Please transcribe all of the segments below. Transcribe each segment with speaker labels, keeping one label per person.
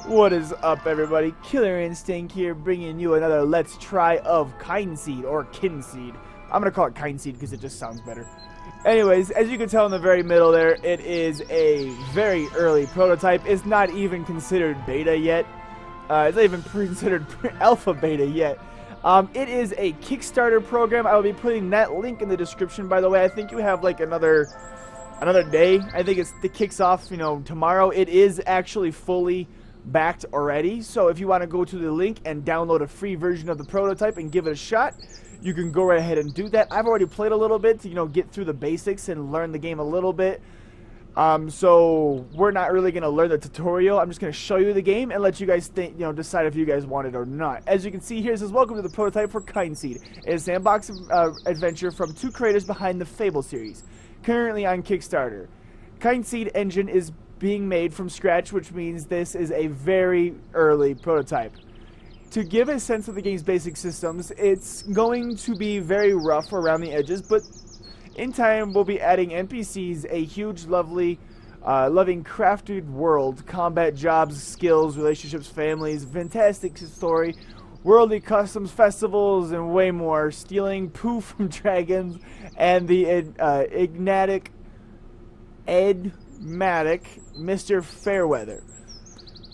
Speaker 1: What is up, everybody? Killer Instinct here, bringing you another Let's Try of Kynseed, or Kynseed. I'm gonna call it Kynseed because it just sounds better. Anyways, as you can tell in the very middle there, it is a very early prototype. It's not even considered beta yet. It's not even considered alpha beta yet. It is a Kickstarter program. I will be putting that link in the description, by the way. I think you have like another day. I think it kicks off, tomorrow. It is actually fully backed already, so if you want to go to the link and download a free version of the prototype and give it a shot, you can go right ahead and do that. I've already played a little bit to get through the basics and learn the game a little bit, so we're not really going to learn the tutorial. I'm just going to show you the game and let you guys think, decide if you guys want it or not. As you can see here, it says welcome to the prototype for Kynseed. It is a sandbox adventure from two creators behind the Fable series, currently on Kickstarter. Kynseed engine is being made from scratch, which means this is a very early prototype. To give a sense of the game's basic systems, it's going to be very rough around the edges, but in time we'll be adding NPCs, a huge, loving, crafted world, combat, jobs, skills, relationships, families, fantastic story, worldly customs, festivals, and way more, stealing poo from dragons, and the enigmatic Mr Fairweather.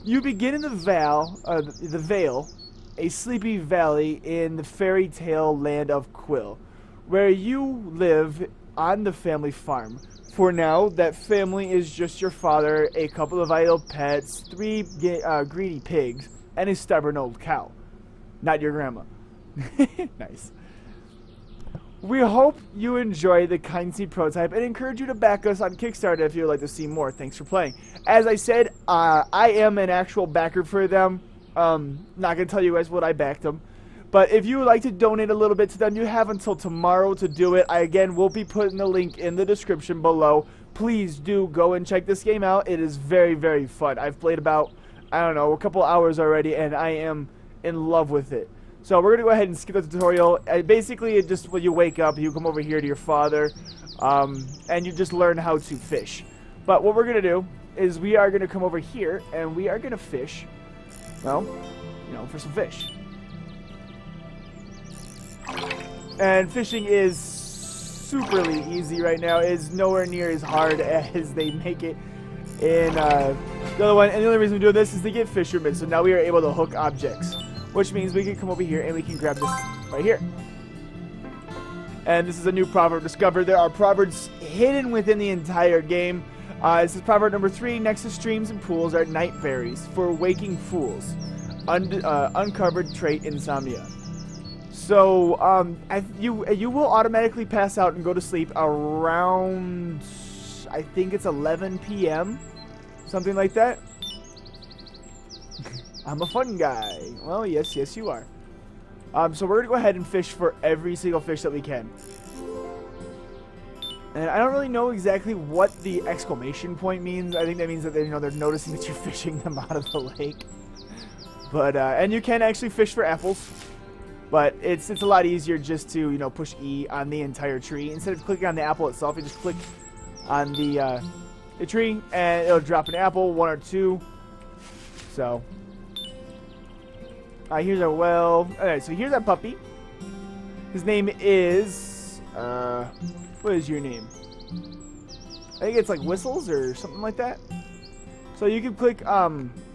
Speaker 1: You begin in the Vale, a sleepy valley in the fairy tale land of Quill, where you live on the family farm. For now, that family is just your father, a couple of idle pets, 3 greedy pigs, and a stubborn old cow. Not your grandma. Nice. We hope you enjoy the Kynseed prototype and encourage you to back us on Kickstarter if you would like to see more. Thanks for playing. As I said, I am an actual backer for them. Not going to tell you guys what I backed them. But if you would like to donate a little bit to them, you have until tomorrow to do it. I, again, will be putting the link in the description below. Please do go and check this game out. It is very, very fun. I've played about, a couple hours already, and I am in love with it. So we're going to go ahead and skip the tutorial. Basically, it just when you wake up, you come over here to your father, and you just learn how to fish. But what we're going to do is we are going to come over here, and we are going to fish, well, for some fish. And fishing is superly easy right now. It is nowhere near as hard as they make it in the other one. And the only reason we do this is to get fishermen. So now we are able to hook objects, which means we can come over here and we can grab this right here. And this is a new proverb discovered. There are proverbs hidden within the entire game. This is proverb number 3. Next to streams and pools are night berries for waking fools. Uncovered trait insomnia. So you will automatically pass out and go to sleep around, I think it's 11 p.m. Something like that. I'm a fun guy. Well, yes, you are. So we're going to go ahead and fish for every single fish that we can. And I don't really know exactly what the exclamation point means. I think that means that they're noticing that you're fishing them out of the lake. But, and you can actually fish for apples. But it's a lot easier just to, push E on the entire tree. Instead of clicking on the apple itself, you just click on the tree and it'll drop an apple, 1 or 2. So... here's our well. Alright, so here's our puppy. His name is... what is your name? I think it's like Whistles or something like that. So you can click,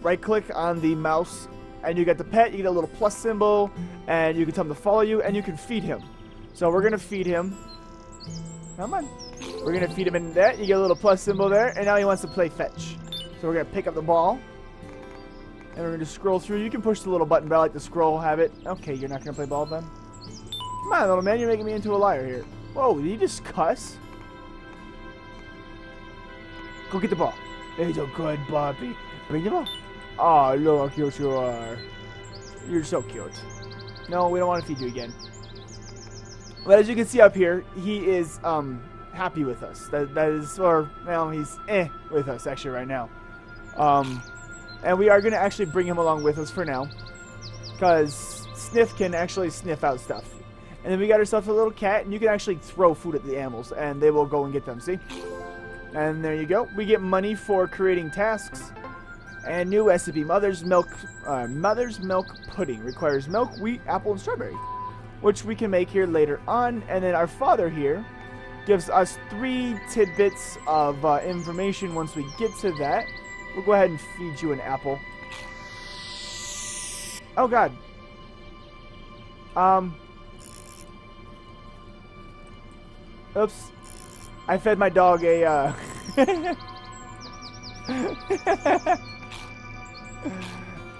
Speaker 1: right-click on the mouse, and you get the pet, you get a little plus symbol, and you can tell him to follow you, and you can feed him. So we're going to feed him. Come on. We're going to feed him in that. You get a little plus symbol there, and now he wants to play fetch. So we're going to pick up the ball. And we're going to scroll through. You can push the little button, but I like the scroll habit. Okay, you're not going to play ball then? Come on, little man. You're making me into a liar here. Whoa, did you just cuss? Go get the ball. He's a good puppy. Bring the ball. Oh, look how cute you are. You're so cute. No, we don't want to feed you again. But as you can see up here, he is happy with us. That is, or, well, he's with us actually right now. And we are going to actually bring him along with us for now, because Sniff can actually sniff out stuff. And then we got ourselves a little cat, and you can actually throw food at the animals, and they will go and get them, see? And there you go. We get money for creating tasks. And new recipe, mother's milk pudding. Requires milk, wheat, apple, and strawberry, which we can make here later on. And then our father here gives us 3 tidbits of information. Once we get to that, we'll go ahead and feed you an apple. Oh god. Oops. I fed my dog a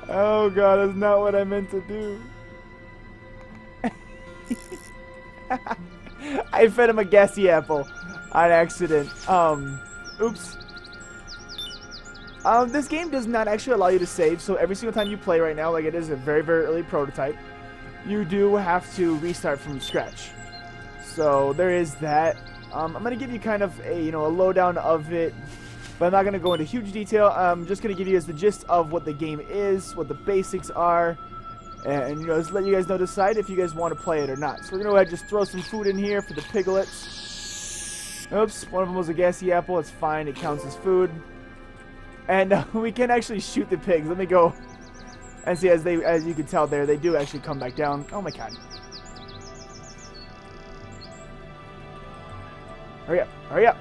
Speaker 1: oh god, that's not what I meant to do. I fed him a gassy apple on accident. Oops. This game does not actually allow you to save, so every single time you play right now, like it is a very, very early prototype, you do have to restart from scratch. So there is that. I'm going to give you kind of a, a lowdown of it, but I'm not going to go into huge detail. I'm just going to give you the gist of what the game is, what the basics are, and just let you guys know, decide if you guys want to play it or not. So we're going to go ahead and just throw some food in here for the piglets. Oops, one of them was a gassy apple. It's fine. It counts as food. And we can actually shoot the pigs. Let me go and see, as you can tell there, they do actually come back down. Oh my god. Hurry up, hurry up.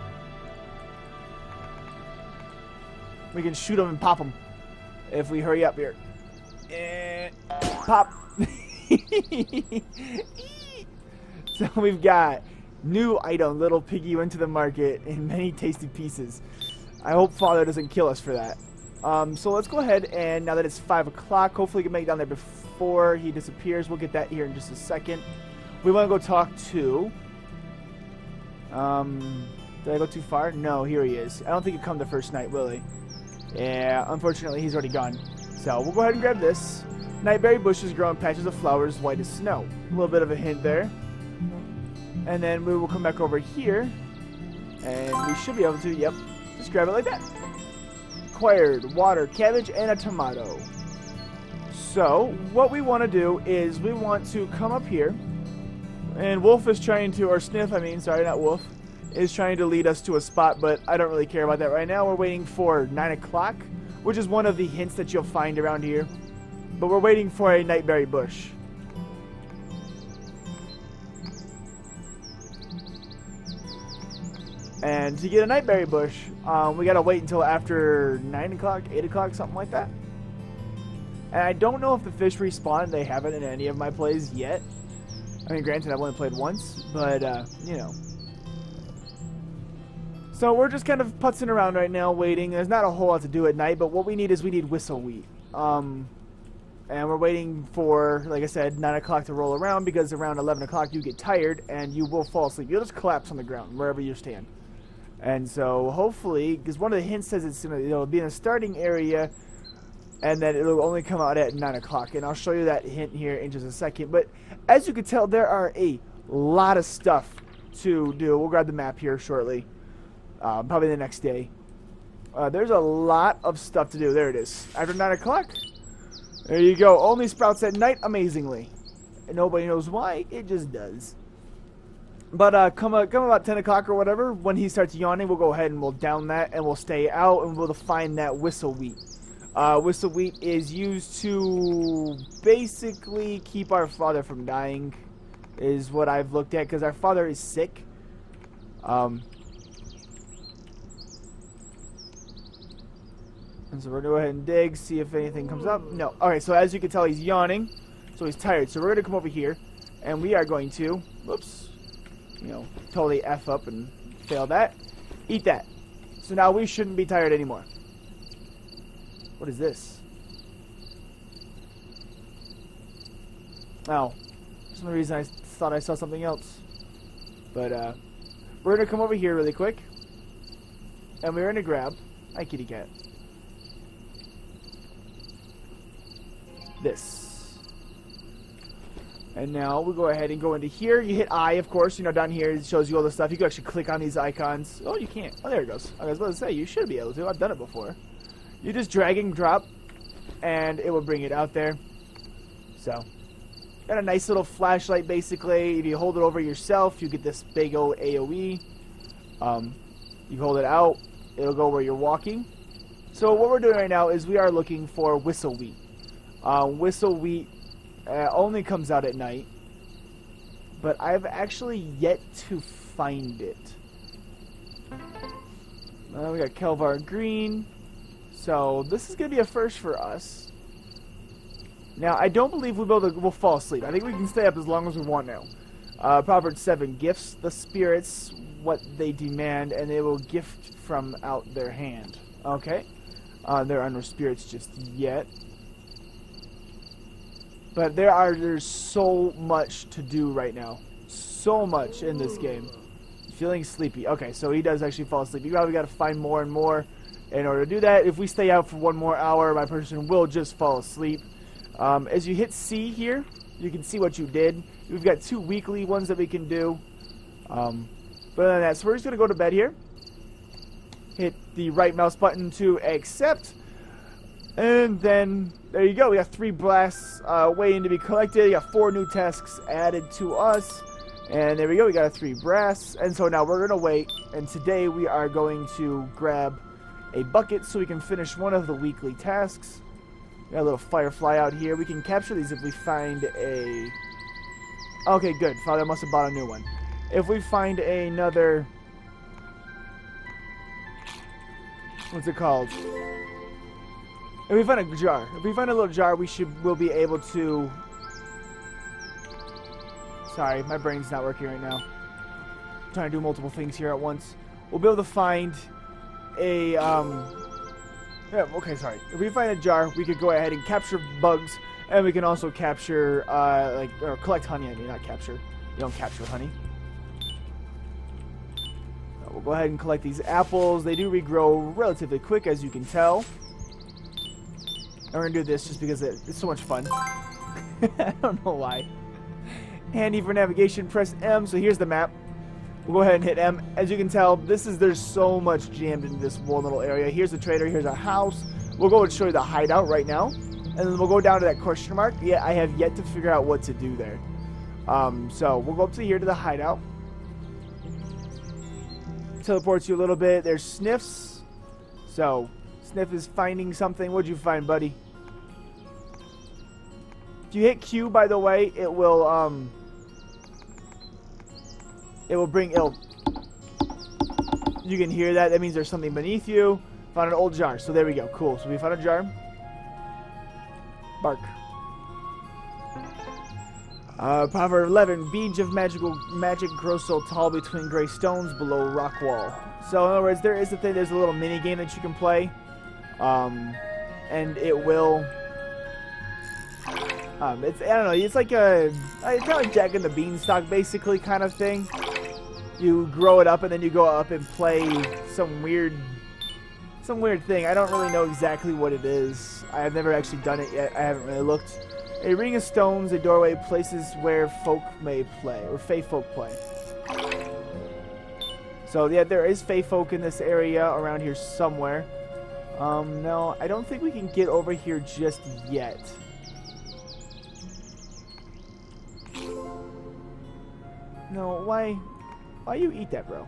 Speaker 1: We can shoot them and pop them if we hurry up here. Pop. So we've got new item, little piggy went to the market in many tasty pieces. I hope father doesn't kill us for that. So let's go ahead, and now that it's 5 o'clock, hopefully we can make it down there before he disappears. We'll get that here in just a second. We want to go talk to... did I go too far? No, here he is. I don't think he'll come the first night, will he? Yeah, unfortunately he's already gone. So we'll go ahead and grab this. Nightberry bushes grow in patches of flowers white as snow. A little bit of a hint there. And then we will come back over here, and we should be able to, yep, just grab it like that. Acquired water, cabbage, and a tomato. So what we want to do is we want to come up here, and Wolf is trying to, or Sniff, I mean, sorry, not Wolf, is trying to lead us to a spot, but I don't really care about that right now. We're waiting for 9 o'clock, which is one of the hints that you'll find around here. But we're waiting for a nightberry bush. And to get a nightberry bush, we gotta wait until after 9 o'clock, 8 o'clock, something like that. And I don't know if the fish respawn. They haven't in any of my plays yet. I mean, granted, I've only played once, but, So we're just kind of putzing around right now, waiting. There's not a whole lot to do at night, but what we need is we need whistle wheat. And we're waiting for, like I said, 9 o'clock to roll around, because around 11 o'clock you get tired and you will fall asleep. You'll just collapse on the ground wherever you stand. And so hopefully, because one of the hints says it's it'll be in a starting area, and that it'll only come out at 9 o'clock. And I'll show you that hint here in just a second. But as you can tell, there are a lot of stuff to do. We'll grab the map here shortly. Probably the next day. There's a lot of stuff to do. There it is. After 9 o'clock, there you go. Only sprouts at night, amazingly. And nobody knows why. It just does. But come about 10 o'clock or whatever, when he starts yawning, we'll go ahead and we'll down that, and we'll stay out, and we'll find that whistle wheat. Whistle wheat is used to basically keep our father from dying, is what I've looked at, because our father is sick. And so we're going to go ahead and dig, see if anything comes up. No. Alright, so as you can tell, he's yawning, so he's tired. So we're going to come over here, and we are going to, whoops, totally F up and fail that. Eat that. So now we shouldn't be tired anymore. What is this? Oh, for some reason I thought I saw something else. But we're going to come over here really quick, and we're going to grab, hi kitty cat, this. And now we'll go ahead and go into here. You hit I, of course. Down here it shows you all the stuff. You can actually click on these icons. Oh, you can't. Oh, there it goes. I was about to say, you should be able to. I've done it before. You just drag and drop, and it will bring it out there. So, got a nice little flashlight, basically. If you hold it over yourself, you get this big old AoE. You hold it out, it'll go where you're walking. So what we're doing right now is we are looking for whistle wheat. Whistle wheat only comes out at night, but I've actually yet to find it. We got Kelvar Green, so this is going to be a first for us. Now, I don't believe we'll fall asleep. I think we can stay up as long as we want now. Proverbs 7, gifts the spirits what they demand, and they will gift from out their hand. Okay. There are no spirits just yet. But there's so much to do right now. So much in this game. Feeling sleepy. Okay, so he does actually fall asleep. You probably got to find more and more in order to do that. If we stay out for one more hour, my person will just fall asleep. As you hit C here, you can see what you did. We've got 2 weekly ones that we can do. But other than that, so we're just going to go to bed here. Hit the right mouse button to accept. And then, there you go. We got 3 blasts waiting to be collected. We got 4 new tasks added to us. And there we go. We got a 3 brass. And so now we're going to wait. And today we are going to grab a bucket so we can finish one of the weekly tasks. We got a little firefly out here. We can capture these if we find a... Okay, good. Father must have bought a new one. If we find another... What's it called? If we find a jar. If we find a little jar, we'll be able to... Sorry, my brain's not working right now. I'm trying to do multiple things here at once. We'll be able to find a... Yeah, okay, sorry. If we find a jar, we could go ahead and capture bugs, and we can also capture, or collect honey. I mean, not capture. You don't capture honey. We'll go ahead and collect these apples. They do regrow relatively quick, as you can tell. And we're going to do this just because it's so much fun. I don't know why. Handy for navigation, press M. So here's the map. We'll go ahead and hit M. As you can tell, there's so much jammed into this one little area. Here's the trader. Here's our house. We'll go and show you the hideout right now. And then we'll go down to that question mark. Yeah, I have yet to figure out what to do there. So we'll go up to here to the hideout. Teleports you a little bit. There's Sniffs. So Sniff is finding something. What'd you find, buddy? If you hit Q, by the way, it will bring you can hear that. That means there's something beneath you. Found an old jar. So there we go. Cool. So we found a jar. Bark. Proverb 11. Beads of magic grow so tall between gray stones below rock wall. So in other words, there's a little mini game that you can play. And it will... I don't know, it's like it's kind of like Jack and the Beanstalk, basically, kind of thing. You grow it up, and then you go up and play some weird thing. I don't really know exactly what it is. I have never actually done it yet. I haven't really looked. A ring of stones, a doorway, places where folk may play, or fae folk play. So, yeah, there is fae folk in this area around here somewhere. No, I don't think we can get over here just yet. No, why you eat that, bro?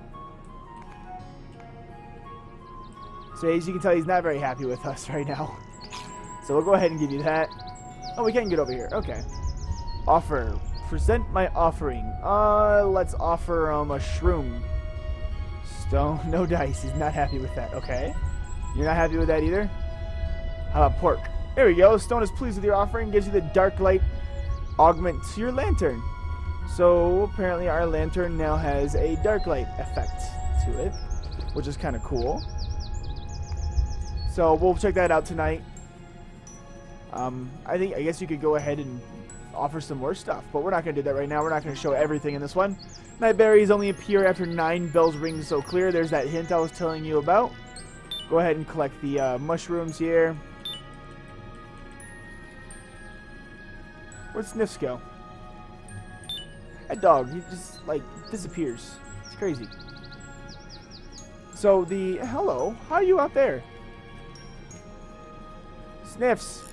Speaker 1: So as you can tell, he's not very happy with us right now. So we'll go ahead and give you that. Oh, we can get over here. Okay. Offer. Present my offering. Let's offer a shroom. Stone. No dice. He's not happy with that. Okay. You're not happy with that either? How about pork? There we go. Stone is pleased with your offering. Gives you the dark light augment to your lantern. So apparently our lantern now has a dark light effect to it, which is kind of cool. So we'll check that out tonight. I guess you could go ahead and offer some more stuff, but we're not going to do that right now. We're not going to show everything in this one. Night berries only appear after 9 bells ring so clear. There's that hint I was telling you about. Go ahead and collect the mushrooms here. Where'd Sniffs go? That dog, he just, like, disappears. It's crazy. So, hello, how are you out there? Sniffs,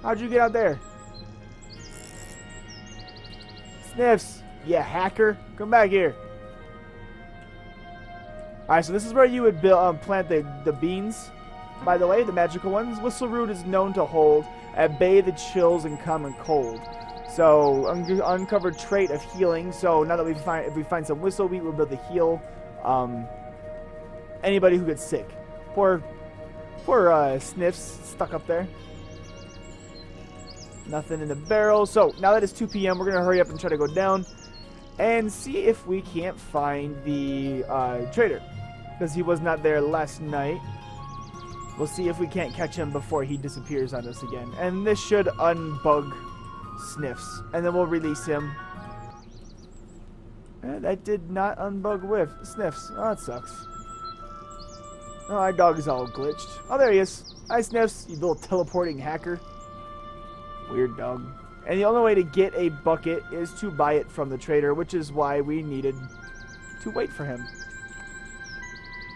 Speaker 1: how'd you get out there? Sniffs, you hacker, come back here. Alright, so this is where you would plant the beans. by the way, the magical ones. Whistle root is known to hold at bay the chills and common cold. So uncovered trait of healing. So now that if we find some whistle wheat, we'll be able to heal anybody who gets sick. Poor Sniffs stuck up there. Nothing in the barrel. So now that it's 2 p.m., we're gonna hurry up and try to go down and see if we can't find the trader, because he was not there last night. We'll see if we can't catch him before he disappears on us again. And this should unbug Sniffs. And then we'll release him. That did not unbug with Sniffs. Oh, that sucks. Oh, our dog is all glitched. Oh, there he is. Hi, Sniffs, you little teleporting hacker. Weird dog. And the only way to get a bucket is to buy it from the trader, which is why we needed to wait for him.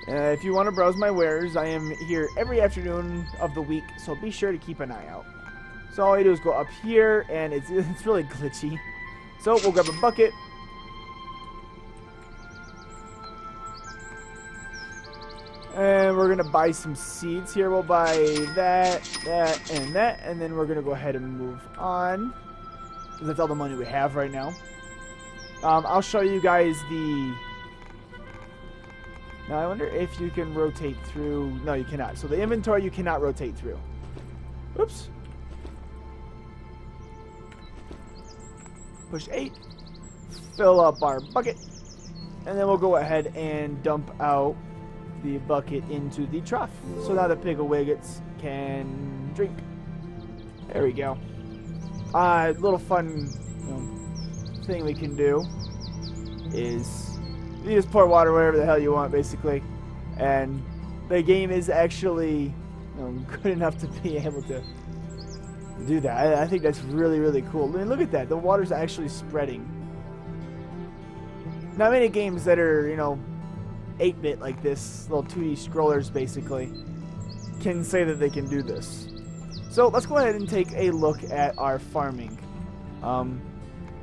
Speaker 1: If you want to browse my wares, I am here every afternoon of the week, so be sure to keep an eye out. So all you do is go up here, and it's really glitchy. So we'll grab a bucket. And we're going to buy some seeds here. We'll buy that, and that, and then we're going to go ahead and move on, because that's all the money we have right now. I'll show you guys the... Now, I wonder if you can rotate through... No, you cannot. So the inventory you cannot rotate through. Oops. Push 8. Fill up our bucket. And then we'll go ahead and dump out the bucket into the trough. So now the Piggle-Wiggets can drink. There we go. Little fun thing we can do is... You just pour water wherever the hell you want, basically. And the game is actually good enough to be able to do that. I think that's really, really cool. I mean, look at that. The water's actually spreading. Not many games that are, 8-bit like this, little 2D scrollers, basically, can say that they can do this. So let's go ahead and take a look at our farming.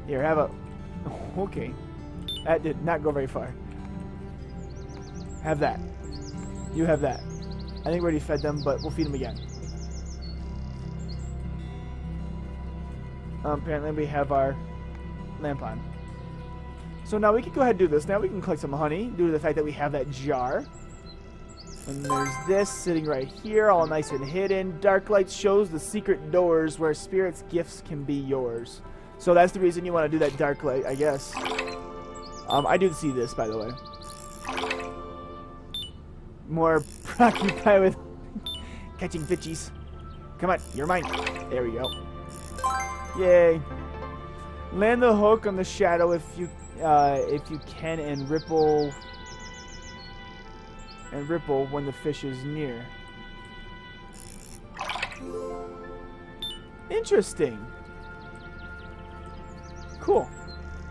Speaker 1: Here, have a... Okay. That did not go very far. Have that. You have that. I think we already fed them, but we'll feed them again. Apparently we have our lamp on. So now we can go ahead and do this. Now we can collect some honey due to the fact that we have that jar. And there's this sitting right here, all nice and hidden. Dark light shows the secret doors where spirits' gifts can be yours. So that's the reason you want to do that dark light, I guess. I do see this, by the way. More preoccupied with catching bitchies. Come on, you're mine. There we go. Yay. Land the hook on the shadow if you can, and ripple when the fish is near. Interesting. Cool.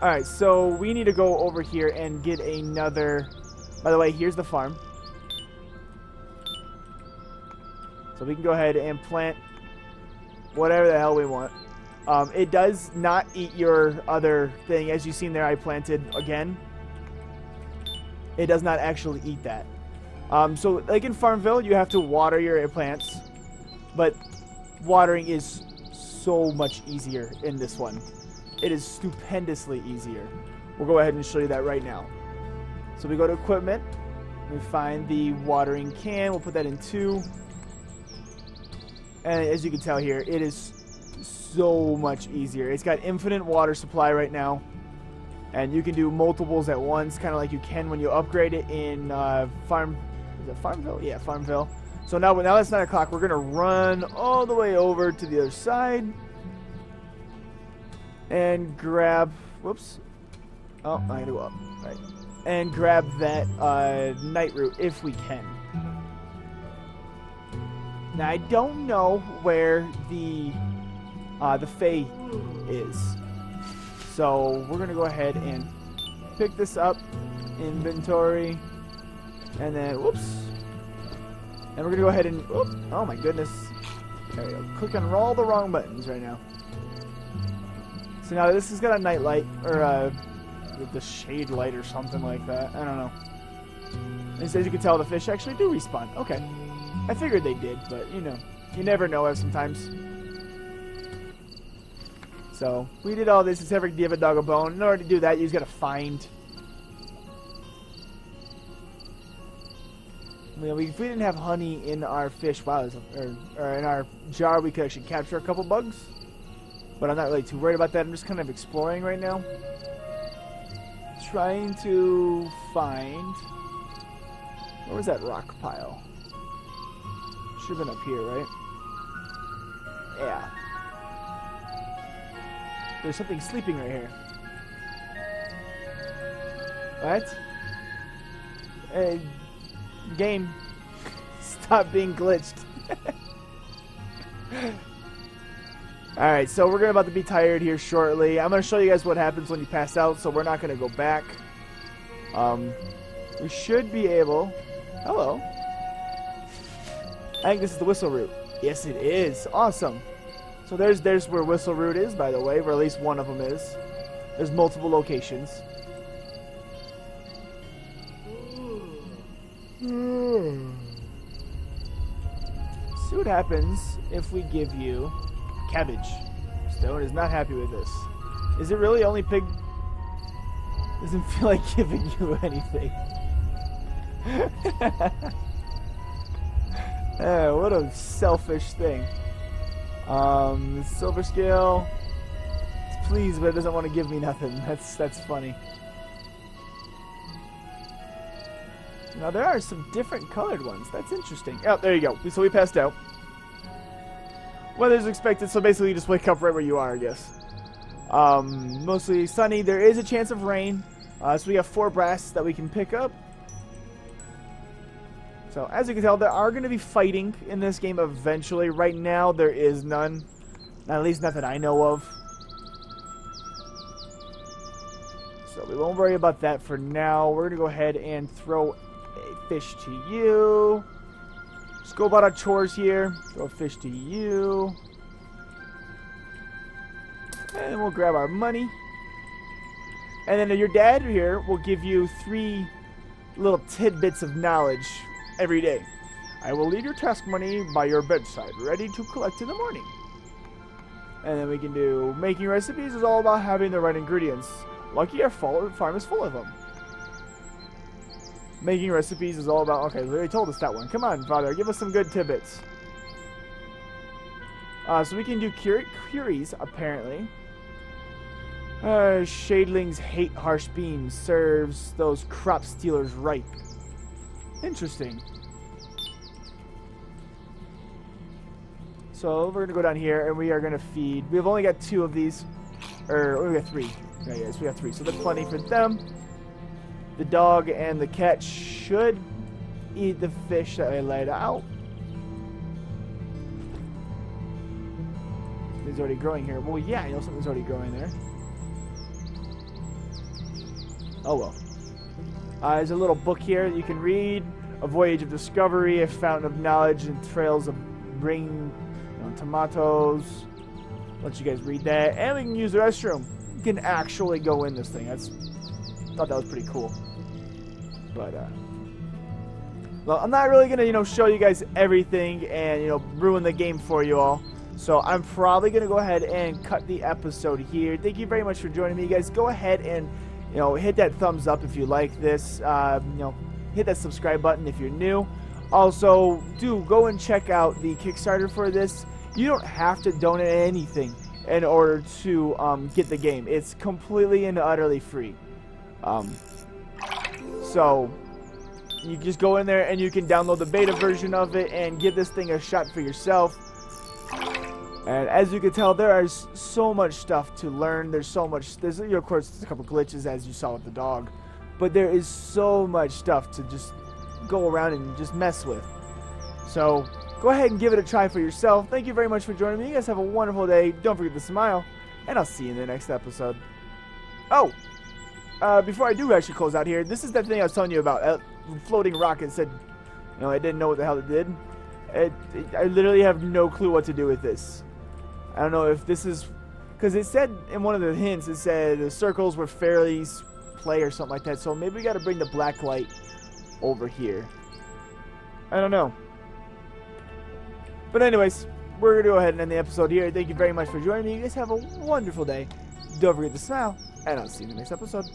Speaker 1: Alright, so we need to go over here and get another... By the way, here's the farm. So we can go ahead and plant whatever the hell we want. It does not eat your other thing. As you've seen there, I planted again. It does not actually eat that. So like in Farmville, you have to water your plants. But watering is so much easier in this one. It is stupendously easier. We'll go ahead and show you that right now. So we go to equipment. We find the watering can. We'll put that in 2. And as you can tell here, it is so much easier. It's got infinite water supply right now. And you can do multiples at once, kind of like you can when you upgrade it in Is it Farmville? Yeah, Farmville. So now it's 9 o'clock. We're going to run all the way over to the other side. And grab... Whoops. Oh, I had to go up. Right. And grab that night root if we can. Now, I don't know where the Fae is. So, we're going to go ahead and pick this up. Inventory. And then, whoops. And we're going to go ahead and... Whoop, oh, my goodness. There we go. Click on all the wrong buttons right now. So now this has got a night light, or the shade light or something like that. I don't know. And as you can tell, the fish actually do respawn. Okay. I figured they did, but you know, you never know sometimes. So, we did all this except for give a dog a bone. In order to do that, you just gotta find. You know, if we didn't have honey in our fish, wow, or in our jar, we could actually capture a couple bugs. But I'm not really too worried about that. I'm just kind of exploring right now. Trying to find... Where was that rock pile? Should have been up here, right? Yeah. There's something sleeping right here. What? Hey, game. Stop being glitched. Alright, so we're about to be tired here shortly. I'm going to show you guys what happens when you pass out, so we're not going to go back. We should be able... Hello. I think this is the whistle route. Yes, it is. Awesome. So there's where whistle route is, by the way, where at least one of them is. There's multiple locations. See what happens if we give you cabbage. Stone is not happy with this. Is it really only pig? Doesn't feel like giving you anything. What a selfish thing. Silver scale. It's pleased, but it doesn't want to give me nothing. That's funny. Now there are some different colored ones. That's interesting. Oh, there you go. So we passed out. Weather's expected, so basically you just wake up right where you are, I guess. Mostly sunny. There is a chance of rain. So we have 4 brass that we can pick up. So as you can tell, there are going to be fighting in this game eventually. Right now, there is none. At least nothing I know of. So we won't worry about that for now. We're going to go ahead and throw a fish to you. Just go about our chores here. Throw a fish to you. And we'll grab our money. And then your dad here will give you 3 little tidbits of knowledge every day. I will leave your task money by your bedside, ready to collect in the morning. And then we can do making recipes is all about having the right ingredients. Lucky our farm is full of them. Making recipes is all about... Okay, they already told us that one. Come on, Father, give us some good tidbits. So we can do curies, apparently. Shadlings hate harsh beams. Serves those crop stealers right. Interesting. So we're going to go down here and we are going to feed. We've only got 2 of these. We got 3. Yeah, yes, we got 3. So that's plenty for them. The dog and the cat should eat the fish that I laid out. Something's already growing here. Well, yeah, I know something's already growing there. Oh well. There's a little book here that you can read. A voyage of discovery, a fountain of knowledge, and trails of tomatoes. Let you guys read that. And we can use the restroom. You can actually go in this thing. Thought that was pretty cool. But, well, I'm not really going to, show you guys everything and, ruin the game for you all. So I'm probably going to go ahead and cut the episode here. Thank you very much for joining me, guys. Go ahead and, hit that thumbs up if you like this. Hit that subscribe button if you're new. Also, do go and check out the Kickstarter for this. You don't have to donate anything in order to get the game. It's completely and utterly free. So you just go in there and you can download the beta version of it and give this thing a shot for yourself. And as you can tell, there is so much stuff to learn. There's of course, there's a couple glitches as you saw with the dog. But there is so much stuff to just go around and just mess with. So go ahead and give it a try for yourself. Thank you very much for joining me. You guys have a wonderful day. Don't forget to smile. And I'll see you in the next episode. Oh! Before I do actually close out here, this is that thing I was telling you about. Floating rocket said, I didn't know what the hell it did. I literally have no clue what to do with this. I don't know if this is... Because it said in one of the hints, it said the circles were fairies play or something like that. So maybe we got to bring the black light over here. I don't know. But anyways, we're going to go ahead and end the episode here. Thank you very much for joining me. You guys have a wonderful day. Don't forget to smile, and I'll see you in the next episode.